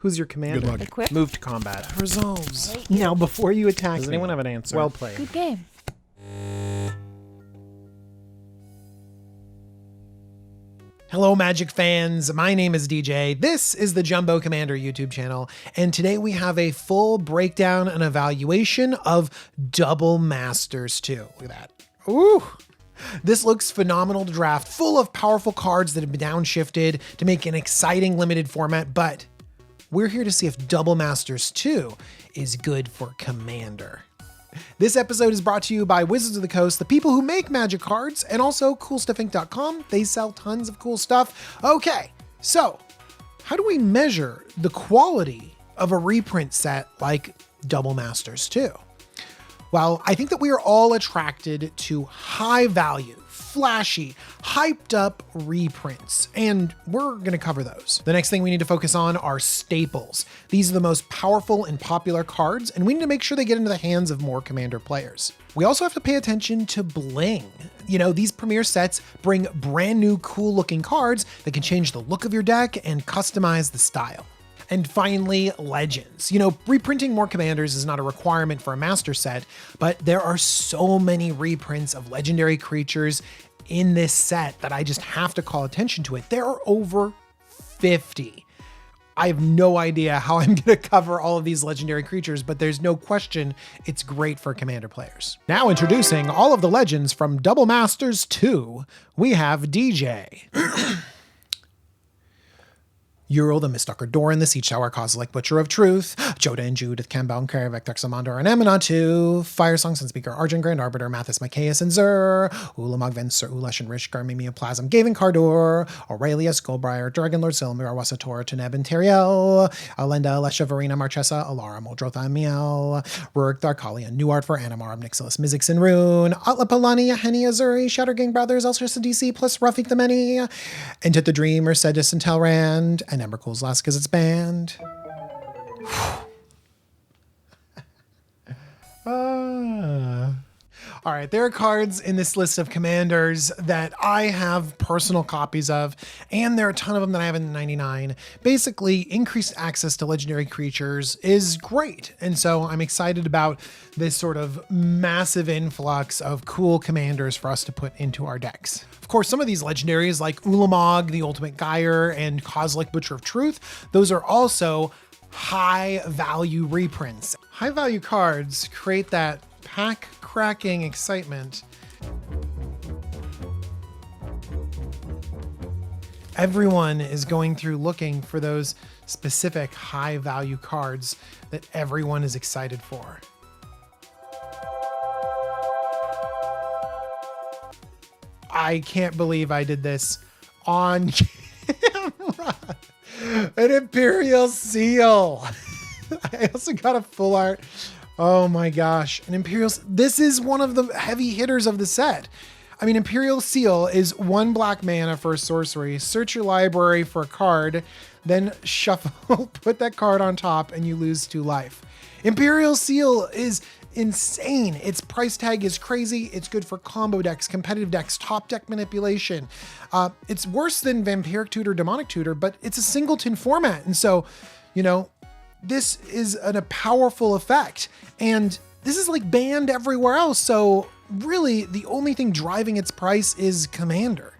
Who's your commander? Good luck. Equip. Move to combat. Resolves. Right. Now, before you attack Does me, anyone have an answer? well played. Good game. Hello, Magic fans. My name is DJ. This is the Jumbo Commander YouTube channel, and today we have a full breakdown and evaluation of Double Masters 2. Look at that. Ooh. This looks phenomenal to draft, full of powerful cards that have been downshifted to make an exciting limited format, but we're here to see if Double Masters 2 is good for Commander. This episode is brought to you by Wizards of the Coast, the people who make Magic cards, and also CoolStuffInc.com. They sell tons of cool stuff. Okay, so how do we measure the quality of a reprint set like Double Masters 2? Well, I think that we are all attracted to high value, flashy, hyped up reprints, and we're going to cover those. The next thing we need to focus on are staples. These are the most powerful and popular cards, and we need to make sure they get into the hands of more Commander players. We also have to pay attention to bling. You know, these premier sets bring brand new cool looking cards that can change the look of your deck and customize the style. And finally, legends. You know, reprinting more commanders is not a requirement for a master set, but there are so many reprints of legendary creatures in this set that I just have to call attention to it. There are over 50. I have no idea how I'm going to cover all of these legendary creatures, but there's no question it's great for Commander players. Now introducing all of the legends from Double Masters 2, we have DJ. Ural, the Mistwalker Doran, the Siege Tower, Kozilek, Butcher of Truth, Joda and Judith, Campbell and Kara, Vector, Samandar, and Aminatou, Firesong, Sunspeaker, Argent, Grand Arbiter, Mathis, Macias, and Zur, Ulamog, Venser, Ulash, and Rishgar, Mimeoplasm, Gavin Cardor, Aurelius, Goldbriar, Dragonlord, Silmir, Wasator, Teneb, and Teriel, Alenda, Lesha, Verena, Marchesa, Alara, Moldrotha, and Miel, Rurik, Tharkalia, New Art for Animar, Nixilis, Mizzix, and Rune, Atla Palani, Henny, Azuri, Shattergang Brothers, Elstress, and DC, plus Rafik the Many, Into the Dream, Mercedes, and Telrand, and Embercool's last because it's banned. All right, there are cards in this list of commanders that I have personal copies of, and there are a ton of them that I have in 99. Basically, increased access to legendary creatures is great, and so I'm excited about this sort of massive influx of cool commanders for us to put into our decks. Of course, some of these legendaries like Ulamog, the Ultimate Gyre, and Kozilek, Butcher of Truth, those are also high value reprints. High value cards create that pack cracking excitement. Everyone is going through looking for those specific high value cards that everyone is excited for. I can't believe I did this on camera. An Imperial Seal. I also got a full art. Oh my gosh, an Imperial. This is one of the heavy hitters of the set. I mean, Imperial Seal is 1 black mana for a sorcery. Search your library for a card, then shuffle, put that card on top, and you lose 2 life. Imperial Seal is insane. Its price tag is crazy. It's good for combo decks, competitive decks, top deck manipulation. It's worse than Vampiric Tutor, Demonic Tutor, but it's a singleton format. And so, you know, this is a powerful effect. And this is like banned everywhere else. So really the only thing driving its price is Commander.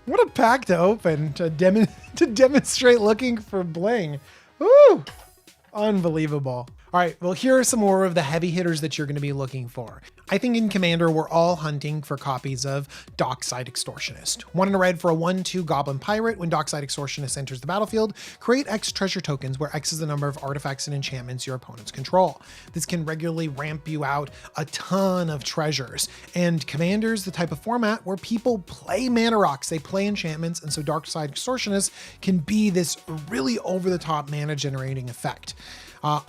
What a pack to open to demonstrate looking for bling. Woo! Unbelievable. All right, well, here are some more of the heavy hitters that you're going to be looking for. I think in Commander, we're all hunting for copies of Dockside Extortionist. 1 in a red for a 1/2 Goblin Pirate. When Dockside Extortionist enters the battlefield, create X treasure tokens, where X is the number of artifacts and enchantments your opponents control. This can regularly ramp you out a ton of treasures. And Commander's the type of format where people play mana rocks, they play enchantments, and so Dockside Extortionist can be this really over-the-top mana generating effect.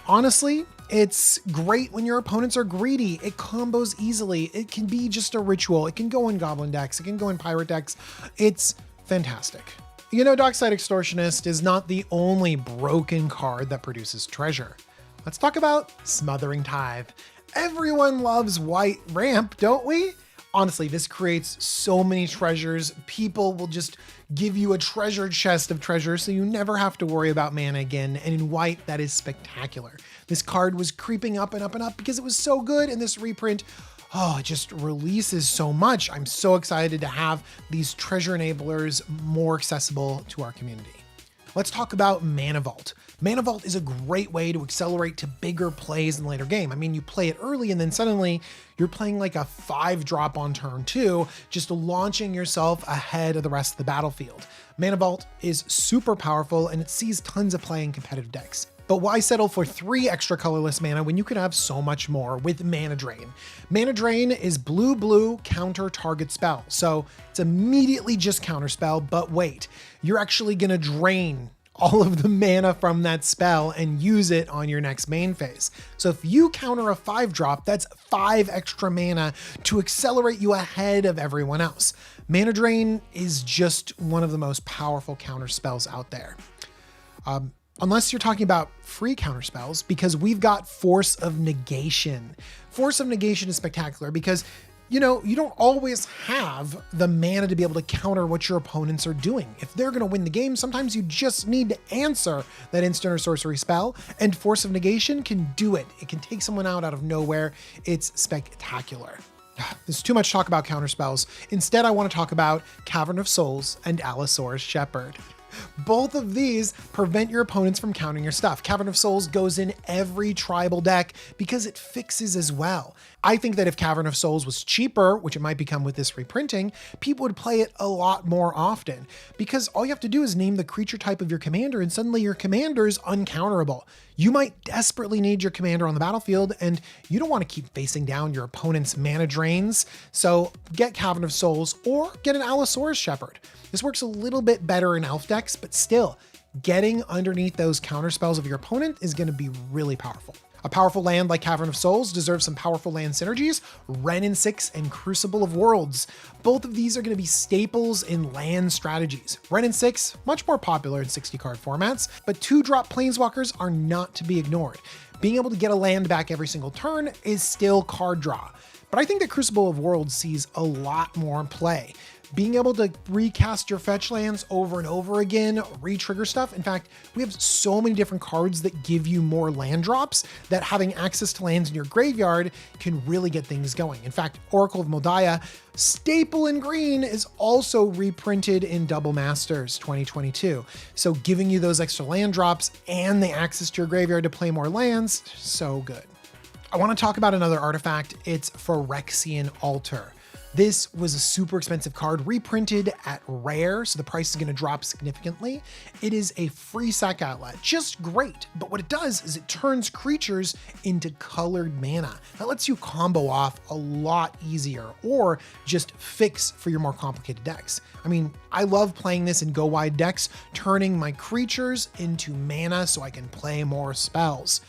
Honestly, it's great when your opponents are greedy. It combos easily. It can be just a ritual. It can go in goblin decks. It can go in pirate decks. It's fantastic. You know, Dockside Extortionist is not the only broken card that produces treasure. Let's talk about Smothering Tithe. Everyone loves white ramp, don't we? Honestly, this creates so many treasures. People will just give you a treasure chest of treasures, so you never have to worry about mana again. And in white, that is spectacular. This card was creeping up and up and up because it was so good, and this reprint, oh, it just releases so much. I'm so excited to have these treasure enablers more accessible to our community. Let's talk about Mana Vault. Mana Vault is a great way to accelerate to bigger plays in the later game. I mean, you play it early and then suddenly you're playing like a 5-drop on turn 2, just launching yourself ahead of the rest of the battlefield. Mana Vault is super powerful and it sees tons of play in competitive decks. But why settle for 3 extra colorless mana when you can have so much more with Mana Drain? Mana Drain is blue, counter target spell. So it's immediately just counter spell, but wait, you're actually gonna drain all of the mana from that spell and use it on your next main phase. So if you counter a 5-drop, that's 5 extra mana to accelerate you ahead of everyone else. Mana Drain is just one of the most powerful counter spells out there. Unless you're talking about free counter spells, because we've got Force of Negation. Force of Negation is spectacular because, you know, you don't always have the mana to be able to counter what your opponents are doing. If they're going to win the game, sometimes you just need to answer that instant or sorcery spell, and Force of Negation can do it. It can take someone out of nowhere. It's spectacular. There's too much talk about counter spells. Instead, I want to talk about Cavern of Souls and Allosaurus Shepherd. Both of these prevent your opponents from countering your stuff. Cavern of Souls goes in every tribal deck because it fixes as well. I think that if Cavern of Souls was cheaper, which it might become with this reprinting, people would play it a lot more often because all you have to do is name the creature type of your commander and suddenly your commander is uncounterable. You might desperately need your commander on the battlefield and you don't want to keep facing down your opponent's mana drains. So get Cavern of Souls or get an Allosaurus Shepherd. This works a little bit better in elf decks, but still, getting underneath those counter spells of your opponent is going to be really powerful. A powerful land like Cavern of Souls deserves some powerful land synergies, Wrenn 6 and Crucible of Worlds. Both of these are going to be staples in land strategies. Wrenn 6, much more popular in 60-card formats, but 2-drop planeswalkers are not to be ignored. Being able to get a land back every single turn is still card draw. But I think that Crucible of Worlds sees a lot more play. Being able to recast your fetch lands over and over again, re-trigger stuff. In fact, we have so many different cards that give you more land drops that having access to lands in your graveyard can really get things going. In fact, Oracle of Modiah, staple in green, is also reprinted in Double Masters 2022. So giving you those extra land drops and the access to your graveyard to play more lands, so good. I want to talk about another artifact. It's Phyrexian Altar. This was a super expensive card reprinted at rare, so the price is going to drop significantly. It is a free sack outlet, just great. But what it does is it turns creatures into colored mana. That lets you combo off a lot easier or just fix for your more complicated decks. I mean, I love playing this in go wide decks, turning my creatures into mana so I can play more spells.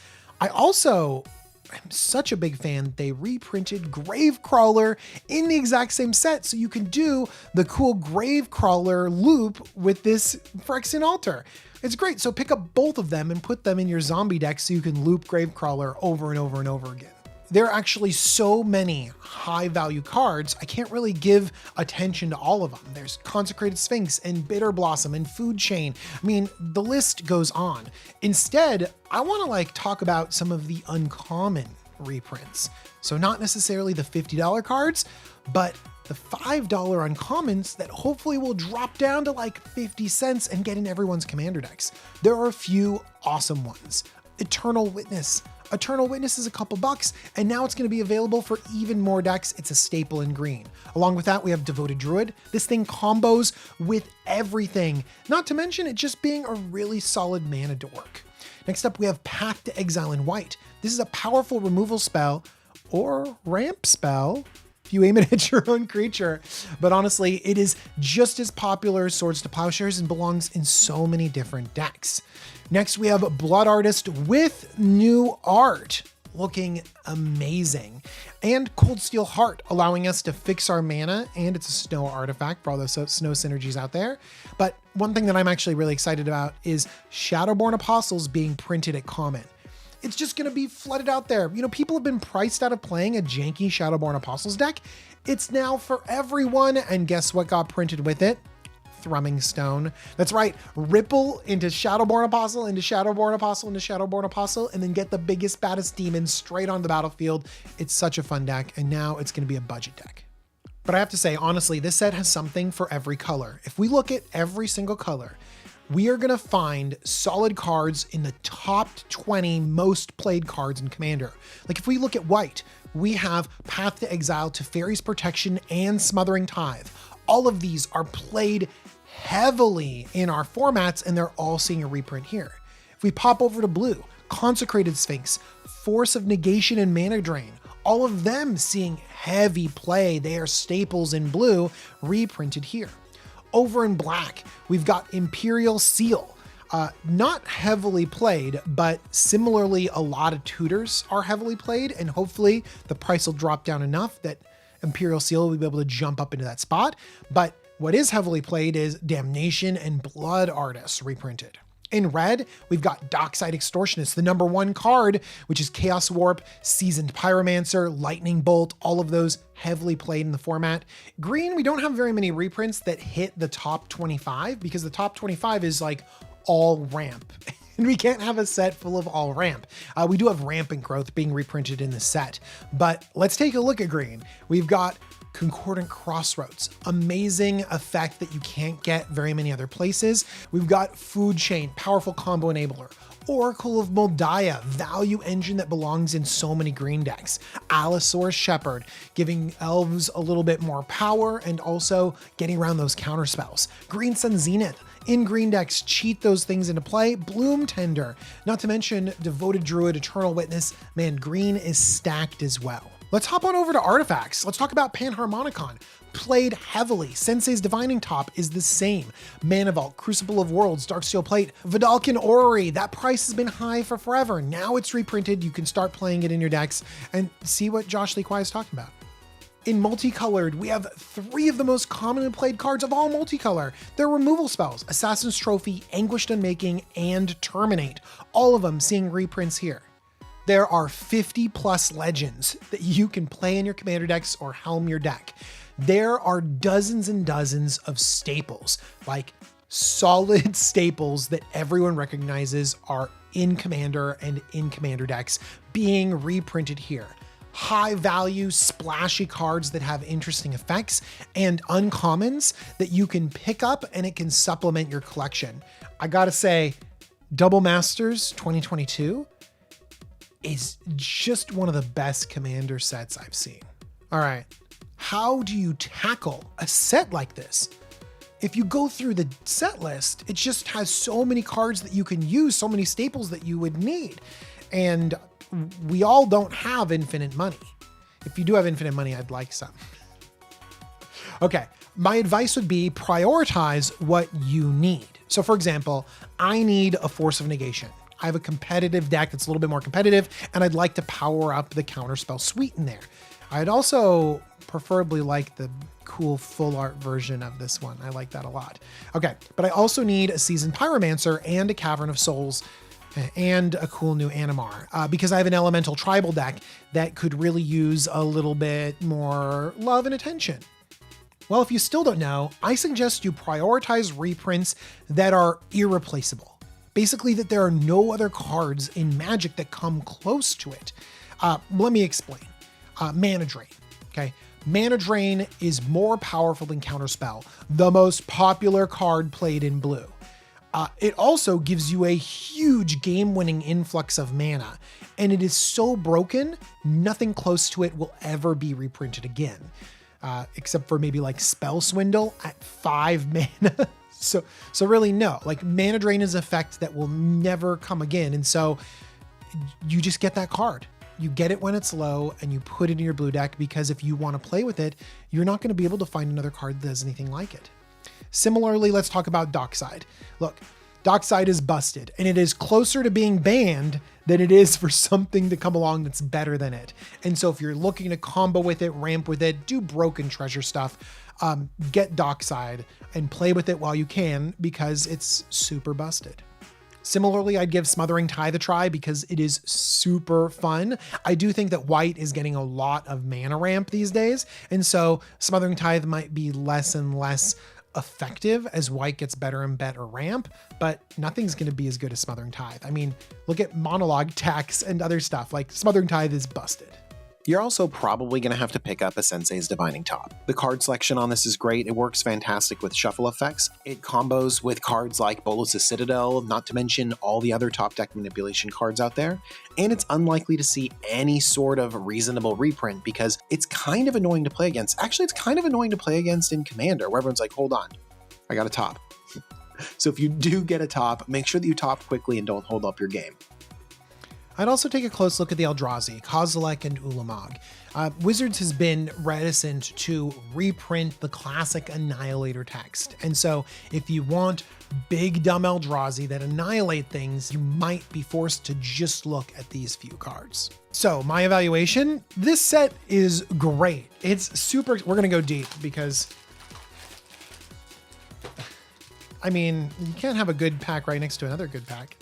I'm such a big fan they reprinted Gravecrawler in the exact same set so you can do the cool Gravecrawler loop with this Phyrexian Altar. It's great, so pick up both of them and put them in your zombie deck so you can loop Gravecrawler over and over and over again. There are actually so many high value cards, I can't really give attention to all of them. There's Consecrated Sphinx and Bitter Blossom and Food Chain. I mean, the list goes on. Instead, I want to talk about some of the uncommon reprints. So not necessarily the $50 cards, but the $5 uncommons that hopefully will drop down to 50 cents and get in everyone's commander decks. There are a few awesome ones. Eternal Witness. Eternal Witness is a couple bucks, and now it's going to be available for even more decks. It's a staple in green. Along with that, we have Devoted Druid. This thing combos with everything, not to mention it just being a really solid mana dork. Next up, we have Path to Exile in white. This is a powerful removal spell or ramp spell if you aim it at your own creature. But honestly, it is just as popular as Swords to Plowshares and belongs in so many different decks. Next, we have Blood Artist with new art, looking amazing. And Cold Steel Heart, allowing us to fix our mana, and it's a snow artifact for all those snow synergies out there. But one thing that I'm actually really excited about is Shadowborn Apostles being printed at Common. it's just going to be flooded out there. You know, people have been priced out of playing a janky Shadowborn Apostles deck. It's now for everyone. And guess what got printed with it? Thrumming Stone. That's right. Ripple into Shadowborn Apostle, into Shadowborn Apostle, into Shadowborn Apostle, and then get the biggest, baddest demon straight on the battlefield. It's such a fun deck, and now it's going to be a budget deck. But I have to say, honestly, this set has something for every color. If we look at every single color, we are going to find solid cards in the top 20 most played cards in Commander. Like if we look at white, we have Path to Exile, Teferi's Protection, and Smothering Tithe. All of these are played heavily in our formats, and they're all seeing a reprint here. If we pop over to blue, Consecrated Sphinx, Force of Negation, and Mana Drain, all of them seeing heavy play. They are staples in blue, reprinted here. Over in black, we've got Imperial Seal. Not heavily played, but similarly, a lot of tutors are heavily played, and hopefully the price will drop down enough that Imperial Seal will be able to jump up into that spot. But what is heavily played is Damnation and Blood Artists reprinted. In red, we've got Dockside Extortionist, the number 1 card, which is Chaos Warp, Seasoned Pyromancer, Lightning Bolt, all of those heavily played in the format. Green, we don't have very many reprints that hit the top 25 because the top 25 is like all ramp. And we can't have a set full of all ramp. We do have Rampant Growth being reprinted in the set, but let's take a look at green. We've got Concordant Crossroads, amazing effect that you can't get very many other places. We've got Food Chain, powerful combo enabler. Oracle of Moldiah, value engine that belongs in so many green decks. Allosaurus Shepherd, giving elves a little bit more power and also getting around those counter spells. Green Sun Zenith, in green decks, cheat those things into play. Bloom Tender, not to mention Devoted Druid, Eternal Witness. Man, green is stacked as well. Let's hop on over to artifacts. Let's talk about Panharmonicon. Played heavily. Sensei's Divining Top is the same. Mana Vault, Crucible of Worlds, Darksteel Plate, Vidalcan Orrery. That price has been high for forever. Now it's reprinted. You can start playing it in your decks and see what Josh Lee Kwai is talking about. In multicolored, we have 3 of the most commonly played cards of all multicolor. They're removal spells: Assassin's Trophy, Anguished Unmaking, and Terminate. All of them seeing reprints here. There are 50 plus legends that you can play in your commander decks or helm your deck. There are dozens and dozens of staples, like solid staples that everyone recognizes are in Commander and in Commander decks being reprinted here. High value, splashy cards that have interesting effects and uncommons that you can pick up and it can supplement your collection. I gotta say, Double Masters 2022 is just one of the best Commander sets I've seen. All right, how do you tackle a set like this? If you go through the set list, it just has so many cards that you can use, so many staples that you would need. And we all don't have infinite money. If you do have infinite money, I'd like some. Okay, my advice would be prioritize what you need. So for example, I need a Force of Negation. I have a competitive deck that's a little bit more competitive, and I'd like to power up the counterspell suite in there. I'd also preferably like the cool full art version of this one. I like that a lot. Okay, but I also need a Seasoned Pyromancer and a Cavern of Souls and a cool new Animar because I have an elemental tribal deck that could really use a little bit more love and attention. Well, if you still don't know, I suggest you prioritize reprints that are irreplaceable. Basically, that there are no other cards in Magic that come close to it. Let me explain. Mana Drain, okay? Mana Drain is more powerful than Counterspell, the most popular card played in blue. It also gives you a huge game-winning influx of mana, and it is so broken, nothing close to it will ever be reprinted again, except for maybe like Spell Swindle at 5 mana. So really no, like Mana Drain is an effect that will never come again. And so you just get that card. You get it when it's low and you put it in your blue deck, because if you want to play with it, you're not going to be able to find another card that does anything like it. Similarly, let's talk about Dockside. Look, Dockside is busted, and it is closer to being banned than it is for something to come along that's better than it. And so if you're looking to combo with it, ramp with it, do Broken Treasure stuff, get Dockside and play with it while you can, because it's super busted. Similarly, I'd give Smothering Tithe a try because it is super fun. I do think that white is getting a lot of mana ramp these days, and so Smothering Tithe might be less and less effective as white gets better and better ramp, but nothing's going to be as good as Smothering Tithe. I mean, look at Monologue Tax and other stuff. Like, Smothering Tithe is busted. You're also probably going to have to pick up a Sensei's Divining Top. The card selection on this is great. It works fantastic with shuffle effects. It combos with cards like Bolas' Citadel, not to mention all the other top deck manipulation cards out there. And it's unlikely to see any sort of reasonable reprint because it's kind of annoying to play against. Actually, it's kind of annoying to play against in Commander, where everyone's like, hold on, I got a top. So if you do get a top, make sure that you top quickly and don't hold up your game. I'd also take a close look at the Eldrazi, Kozilek, and Ulamog. Wizards has been reticent to reprint the classic Annihilator text. And so if you want big dumb Eldrazi that annihilate things, you might be forced to just look at these few cards. So my evaluation, this set is great. It's super, we're gonna go deep because, I mean, you can't have a good pack right next to another good pack.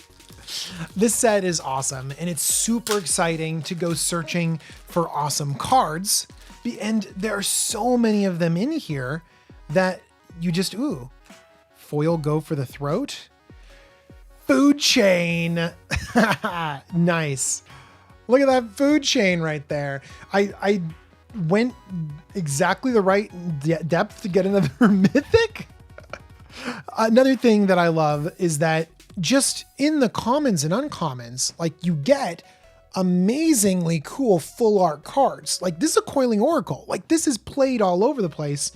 This set is awesome, and it's super exciting to go searching for awesome cards. And there are so many of them in here that you just, ooh, foil go for the throat. Food chain. Nice. Look at that food chain right there. I went exactly the right depth to get another mythic. Another thing that I love is that just in the commons and uncommons, like, you get amazingly cool full art cards. Like, this is a Coiling Oracle. Like, this is played all over the place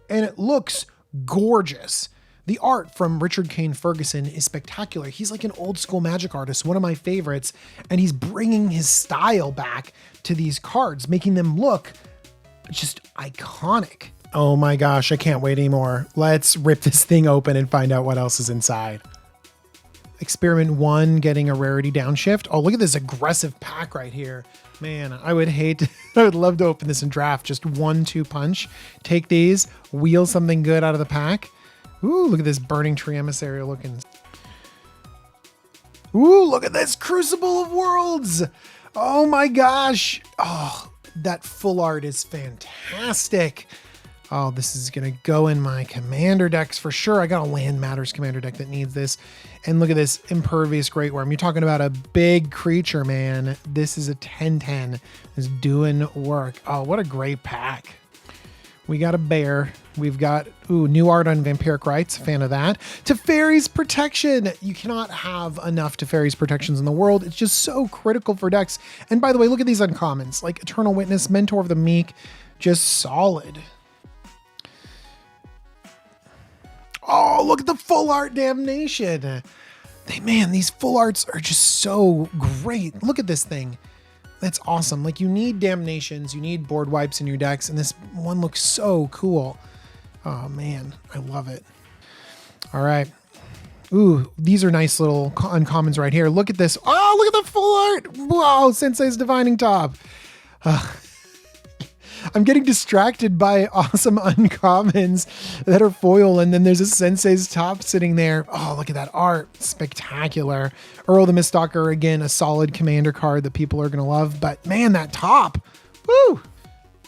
and it looks gorgeous. The art from Richard Kane Ferguson is spectacular. He's like an old school Magic artist, one of my favorites, and he's bringing his style back to these cards, making them look just iconic. Oh my gosh, I can't wait anymore. Let's rip this thing open and find out what else is inside. Experiment 1 getting a rarity downshift. Oh, look at this aggressive pack right here. Man, I would love to open this in draft. Just 1-2 punch. Take these, wheel something good out of the pack. Ooh, look at this Burning Tree Emissary looking. Ooh, look at this Crucible of Worlds. Oh my gosh. Oh, that full art is fantastic. Oh, this is going to go in my commander decks for sure. I got a Land Matters commander deck that needs this. And look at this Impervious Great Worm. You're talking about a big creature, man. This is a 10/10. It's doing work. Oh, what a great pack. We got a bear. We've got, new art on Vampiric Rites. Fan of that. Teferi's Protection. You cannot have enough Teferi's Protections in the world. It's just so critical for decks. And by the way, look at these uncommons. Like Eternal Witness, Mentor of the Meek. Just solid. Oh, look at the full art Damnation. Man, these full arts are just so great. Look at this thing. That's awesome. Like, you need Damnations, you need board wipes in your decks, and this one looks so cool. Oh man, I love it. All right. Ooh, these are nice little uncommons right here. Look at this. Oh, look at the full art. Wow, Sensei's Divining Top. I'm getting distracted by awesome uncommons that are foil, and then there's a Sensei's Top sitting there. Oh, look at that art. Spectacular. Earl the Miststalker, again, a solid commander card that people are going to love. But man, that top. Woo!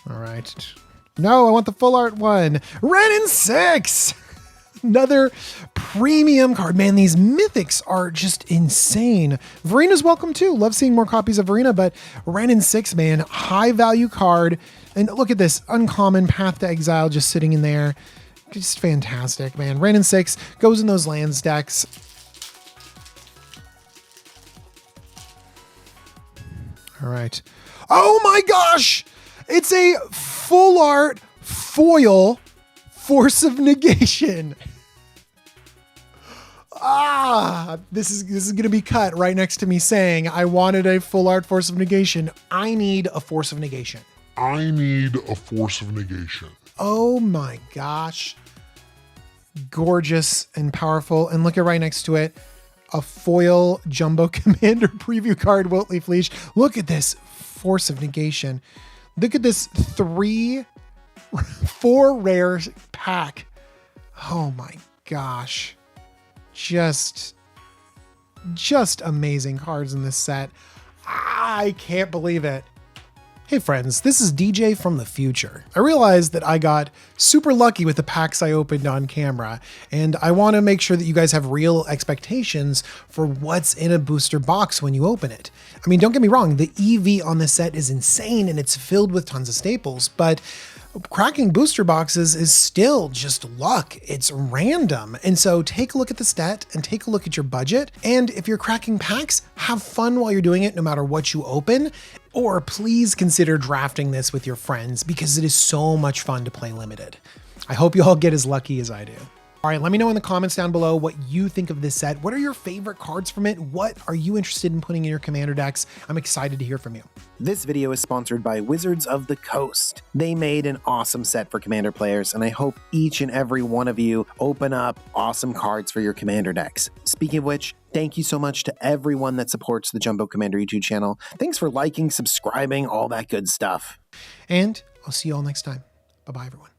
All right. No, I want the full art one. Ren and 6! Another premium card. Man, these mythics are just insane. Varina's welcome too. Love seeing more copies of Varina, but Ren and 6, man, high value card. And look at this uncommon Path to Exile just sitting in there. Just fantastic, man. Ren and 6 goes in those lands decks. All right. Oh my gosh! It's a full art foil Force of Negation. This is going to be cut right next to me saying I wanted a full art Force of Negation. I need a Force of Negation. I need a Force of Negation. Oh my gosh. Gorgeous and powerful. And look at right next to it, a foil Jumbo Commander preview card, Wiltleaf Leash. Look at this Force of Negation. Look at this 4 rare pack. Oh my gosh. Just just amazing cards in this set. I can't believe it. Hey friends, this is DJ from the future. I realized that I got super lucky with the packs I opened on camera, and I want to make sure that you guys have real expectations for what's in a booster box when you open it. I mean, don't get me wrong, the EV on this set is insane and it's filled with tons of staples, but cracking booster boxes is still just luck. It's random. And so take a look at the stat and take a look at your budget. And if you're cracking packs, have fun while you're doing it, no matter what you open. Or please consider drafting this with your friends because it is so much fun to play limited. I hope you all get as lucky as I do. All right, let me know in the comments down below what you think of this set. What are your favorite cards from it? What are you interested in putting in your commander decks? I'm excited to hear from you. This video is sponsored by Wizards of the Coast. They made an awesome set for Commander players, and I hope each and every one of you open up awesome cards for your Commander decks. Speaking of which, thank you so much to everyone that supports the Jumbo Commander YouTube channel. Thanks for liking, subscribing, all that good stuff. And I'll see you all next time. Bye-bye, everyone.